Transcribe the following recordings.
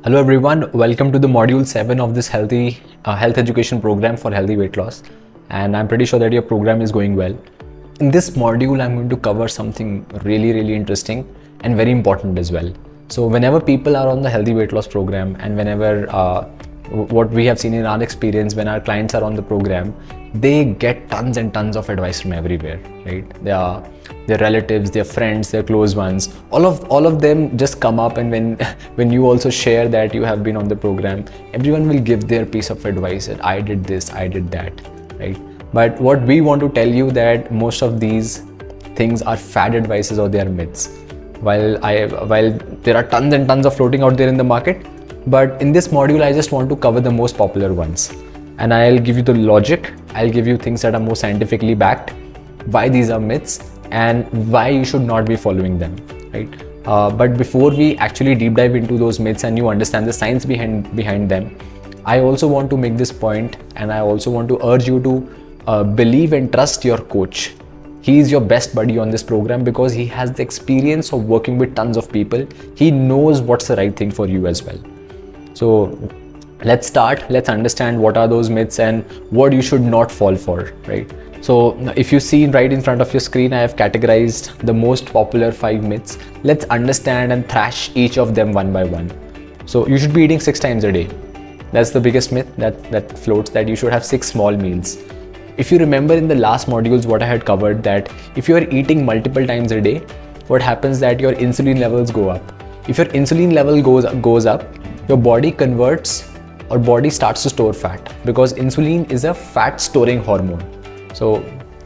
Hello everyone, welcome to the module 7 of this health education program for healthy weight loss, and I'm pretty sure that your program is going well. In this module I'm going to cover something really interesting and very important as well. So whenever people are on the healthy weight loss program, and whenever what we have seen in our experience, when our clients are on the program, they get tons and tons of advice from everywhere, right? Their relatives, their friends, their close ones, all of them just come up, and when you also share that you have been on the program, everyone will give their piece of advice that I did this, I did that, right? But what we want to tell you that most of these things are fad advices or they are myths. While there are tons and tons of floating out there in the market, but in this module I just want to cover the most popular ones, and I'll give you the logic, I'll give you things that are more scientifically backed, why these are myths and why you should not be following them, right? But before we actually deep dive into those myths and you understand the science behind them, I also want to make this point, and I also want to urge you to believe and trust your coach. He is your best buddy on this program because he has the experience of working with tons of people. He knows what's the right thing for you as well. So let's start. Let's understand what are those myths and what you should not fall for, right? So if you see right in front of your screen, I have categorized the most popular 5 myths. Let's understand and thrash each of them one by one. So you should be eating 6 times a day. That's the biggest myth that floats, that you should have 6 small meals. If you remember in the last modules what I had covered, that if you are eating multiple times a day, what happens that your insulin levels go up. If your insulin level goes up, your body converts, or body starts to store fat, because insulin is a fat storing hormone. So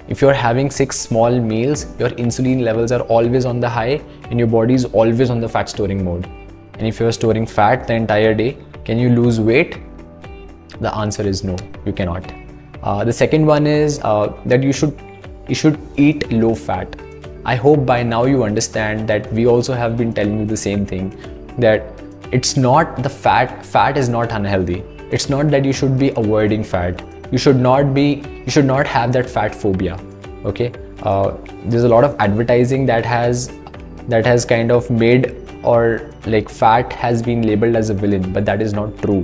if you're having 6 small meals, your insulin levels are always on the high and your body is always on the fat storing mode. And if you're storing fat the entire day, can you lose weight? The answer is no, you cannot. The second one is that you should eat low fat. I hope by now you understand that we also have been telling you the same thing, that it's not the fat is not unhealthy. It's not that you should be avoiding fat. You should not have that fat phobia. Okay, there's a lot of advertising that has kind of made, or like, fat has been labeled as a villain, but that is not true.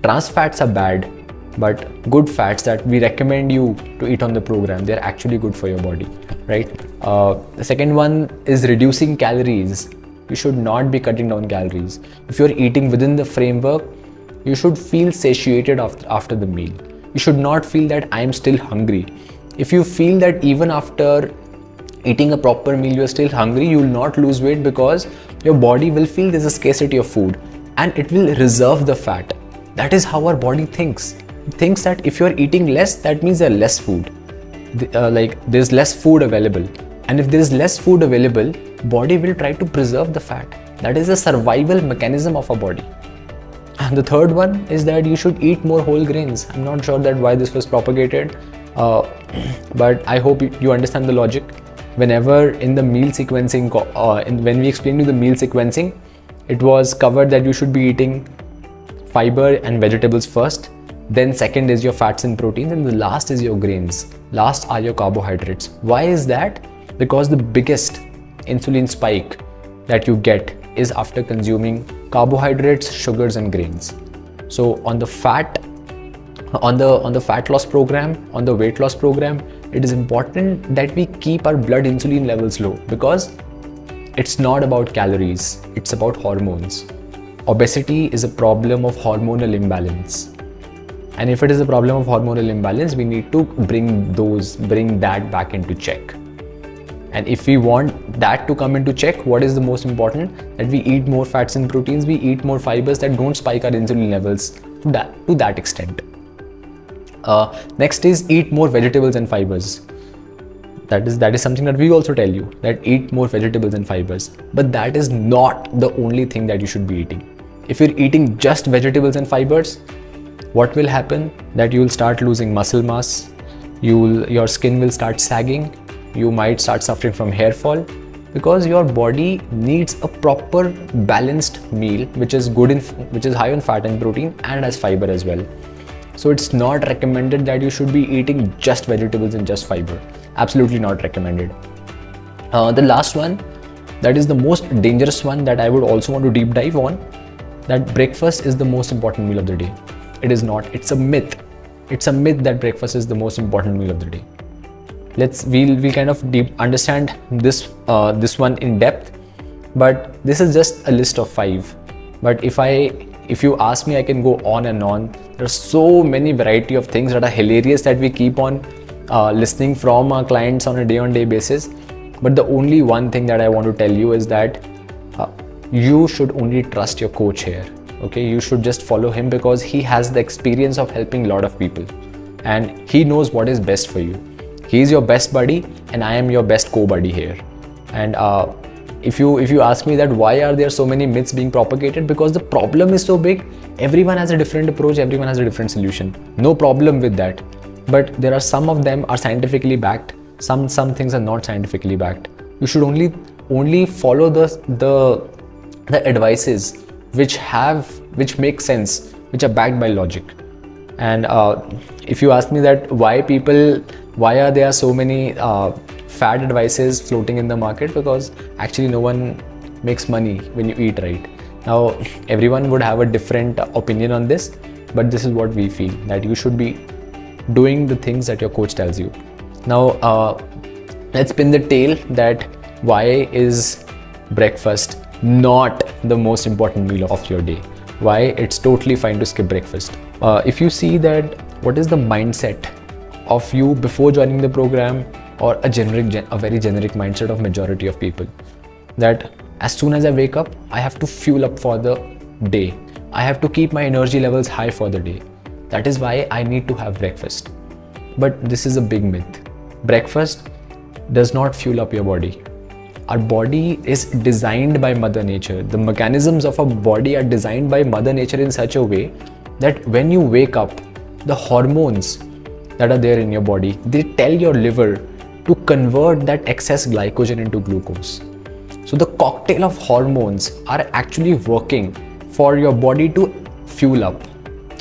Trans fats are bad, but good fats that we recommend you to eat on the program, they're actually good for your body, right? The second one is reducing calories. You should not be cutting down calories. If you're eating within the framework, you should feel satiated after the meal. You should not feel that I'm still hungry. If you feel that even after eating a proper meal you're still hungry, you will not lose weight, because your body will feel there's a scarcity of food and it will reserve the fat. That is how our body thinks. It thinks that if you're eating less, that means there's less food. There's less food available. And if there is less food available, body will try to preserve the fat. That is a survival mechanism of our body. And the third one is that you should eat more whole grains. I'm not sure that why this was propagated, but I hope you understand the logic. Whenever in the meal sequencing, when we explained you the meal sequencing, it was covered that you should be eating fiber and vegetables first, then second is your fats and proteins, and the last is your grains. Last are your carbohydrates. Why is that? Because the biggest insulin spike that you get is after consuming carbohydrates, sugars and grains. So on the fat loss program, on the weight loss program, it is important that we keep our blood insulin levels low, because it's not about calories, it's about hormones. Obesity is a problem of hormonal imbalance. And if it is a problem of hormonal imbalance, we need to bring that back into check. And if we want that to come into check, what is the most important? That we eat more fats and proteins, we eat more fibers that don't spike our insulin levels to that extent. Next is eat more vegetables and fibers. That is something that we also tell you, that eat more vegetables and fibers. But that is not the only thing that you should be eating. If you're eating just vegetables and fibers, what will happen? That you will start losing muscle mass, your skin will start sagging, you might start suffering from hair fall, because your body needs a proper balanced meal which is high on fat and protein and has fiber as well. So it's not recommended that you should be eating just vegetables and just fiber. Absolutely not recommended. The last one, that is the most dangerous one that I would also want to deep dive on, that breakfast is the most important meal of the day. It is not. It's a myth. It's a myth that breakfast is the most important meal of the day. We'll kind of understand this one in depth, but this is just a list of 5. But if you ask me, I can go on and on. There's so many variety of things that are hilarious that we keep on listening from our clients on a day-on-day basis. But the only one thing that I want to tell you is that you should only trust your coach here. Okay, you should just follow him because he has the experience of helping a lot of people and he knows what is best for you. He's your best buddy and I am your best co-buddy here. And if you ask me that why are there so many myths being propagated, because the problem is so big, everyone has a different approach, everyone has a different solution. No problem with that. But there are some of them are scientifically backed, some things are not scientifically backed. You should only follow the advices which make sense, which are backed by logic. And if you ask me that why are there so many fad advices floating in the market, because actually no one makes money when you eat right. Now everyone would have a different opinion on this, but this is what we feel, that you should be doing the things that your coach tells you. Now let's spin the tale that why is breakfast not the most important meal of your day, why it's totally fine to skip breakfast. If you see that what is the mindset of you before joining the program, or a very generic mindset of majority of people, that as soon as I wake up, I have to fuel up for the day. I have to keep my energy levels high for the day. That is why I need to have breakfast. But this is a big myth. Breakfast does not fuel up your body. Our body is designed by Mother Nature. The mechanisms of our body are designed by Mother Nature in such a way that when you wake up, the hormones that are there in your body, they tell your liver to convert that excess glycogen into glucose. So the cocktail of hormones are actually working for your body to fuel up.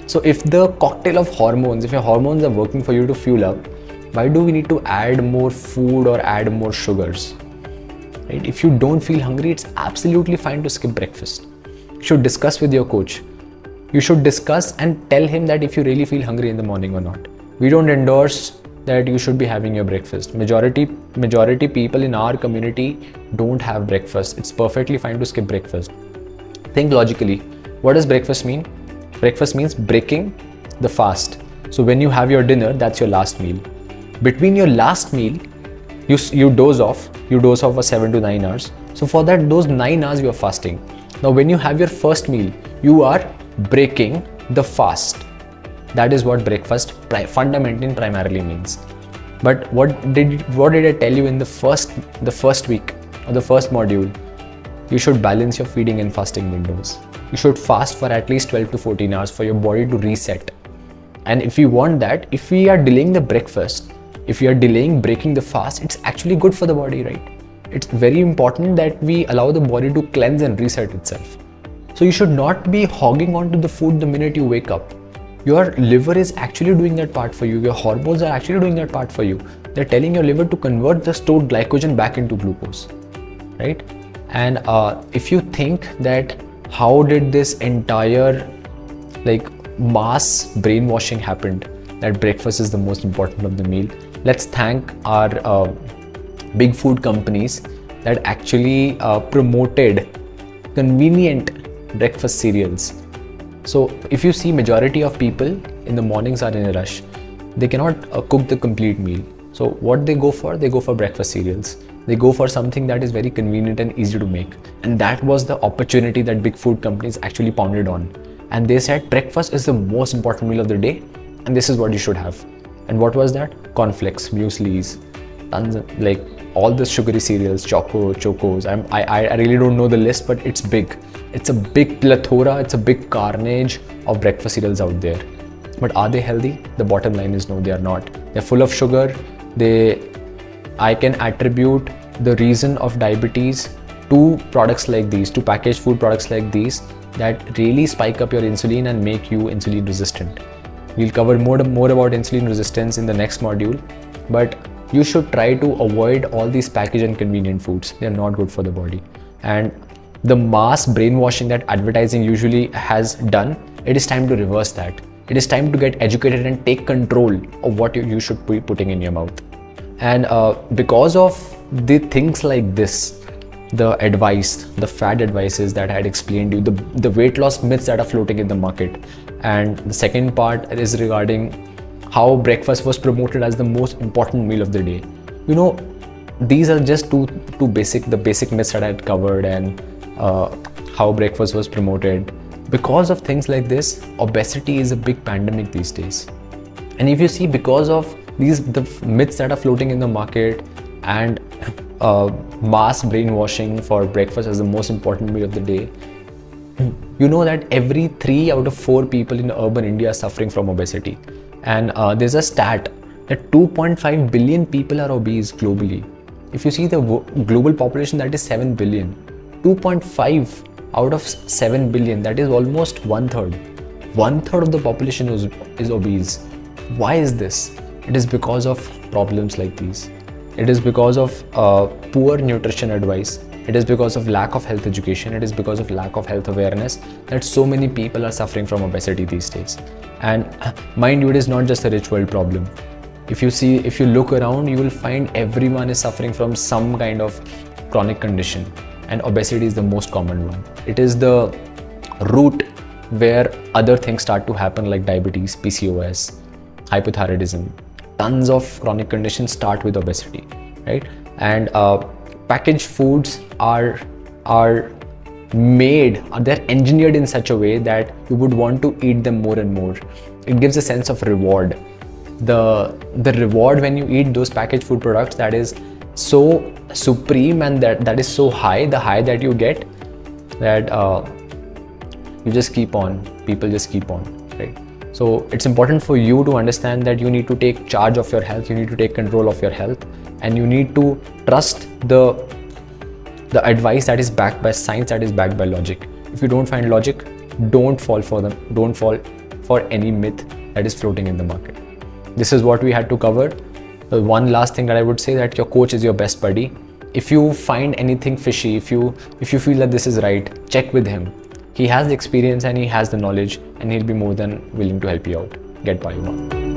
So if the cocktail of hormones, if your hormones are working for you to fuel up, why do we need to add more food or add more sugars? Right? If you don't feel hungry, it's absolutely fine to skip breakfast. You should discuss with your coach. You should discuss and tell him that if you really feel hungry in the morning or not. We don't endorse that you should be having your breakfast. Majority people in our community don't have breakfast. It's perfectly fine to skip breakfast. Think logically. What does breakfast mean? Breakfast means breaking the fast. So when you have your dinner, that's your last meal. Between your last meal, you doze off for 7 to 9 hours. So for those 9 hours you are fasting. Now when you have your first meal, you are breaking the fast. That is what breakfast fundamentally and primarily means. But what did I tell you in the first week or the first module? You should balance your feeding and fasting windows. You should fast for at least 12 to 14 hours for your body to reset. And if we want that, if we are delaying the breakfast, if we are delaying breaking the fast, it's actually good for the body, right? It's very important that we allow the body to cleanse and reset itself. So you should not be hogging onto the food the minute you wake up. Your liver is actually doing that part for you. Your hormones are actually doing that part for you. They're telling your liver to convert the stored glycogen back into glucose, right? And if you think that how did this entire mass brainwashing happened, that breakfast is the most important of the meal, let's thank our big food companies that actually promoted convenient breakfast cereals. So if you see, majority of people in the mornings are in a rush. They cannot cook the complete meal. So what they go for? They go for breakfast cereals. They go for something that is very convenient and easy to make. And that was the opportunity that big food companies actually pounded on. And they said breakfast is the most important meal of the day and this is what you should have. And what was that? Cornflakes, mueslis, tons of, all the sugary cereals, chocos. I really don't know the list, but it's big. It's a big plethora, it's a big carnage of breakfast cereals out there. But are they healthy? The bottom line is no, they are not. They're full of sugar. I can attribute the reason of diabetes to products like these, to packaged food products like these that really spike up your insulin and make you insulin resistant. We'll cover more about insulin resistance in the next module, but you should try to avoid all these packaged and convenient foods. They're not good for the body. And the mass brainwashing that advertising usually has done, it is time to reverse that. It is time to get educated and take control of what you should be putting in your mouth. And because of the things like this, the advice, the fad advices that I had explained to you, the weight loss myths that are floating in the market, and the second part is regarding how breakfast was promoted as the most important meal of the day. You know, these are just two basic myths that I had covered, and how breakfast was promoted. Because of things like this, obesity is a big pandemic these days. And if you see, because of the myths that are floating in the market and mass brainwashing for breakfast as the most important meal of the day, you know that every 3 out of 4 people in urban India are suffering from obesity. And there's a stat that 2.5 billion people are obese globally. If you see the global population, that is 7 billion. 2.5 out of 7 billion, that is almost 1/3. 1/3 of the population is obese. Why is this? It is because of problems like these. It is because of poor nutrition advice. It is because of lack of health education. It is because of lack of health awareness that so many people are suffering from obesity these days. And mind you, it is not just a rich world problem. If you look around, you will find everyone is suffering from some kind of chronic condition, and obesity is the most common one. It is the root where other things start to happen, like diabetes, PCOS, hypothyroidism. Tons of chronic conditions start with obesity, right? And packaged foods are made, they're engineered in such a way that you would want to eat them more and more. It gives a sense of reward. The reward when you eat those packaged food products, that is so supreme, and that is so high, the high that you get, that you just keep on, people just keep on, right? So it's important for you to understand that you need to take charge of your health, you need to take control of your health, and you need to trust the advice that is backed by science, that is backed by logic. If you don't find logic, don't fall for them. Don't fall for any myth that is floating in the market. This is what we had to cover. One last thing that I would say, that your coach is your best buddy. If you find anything fishy, if you feel that this is right, check with him. He has the experience and he has the knowledge, and he'll be more than willing to help you out. Get by you now.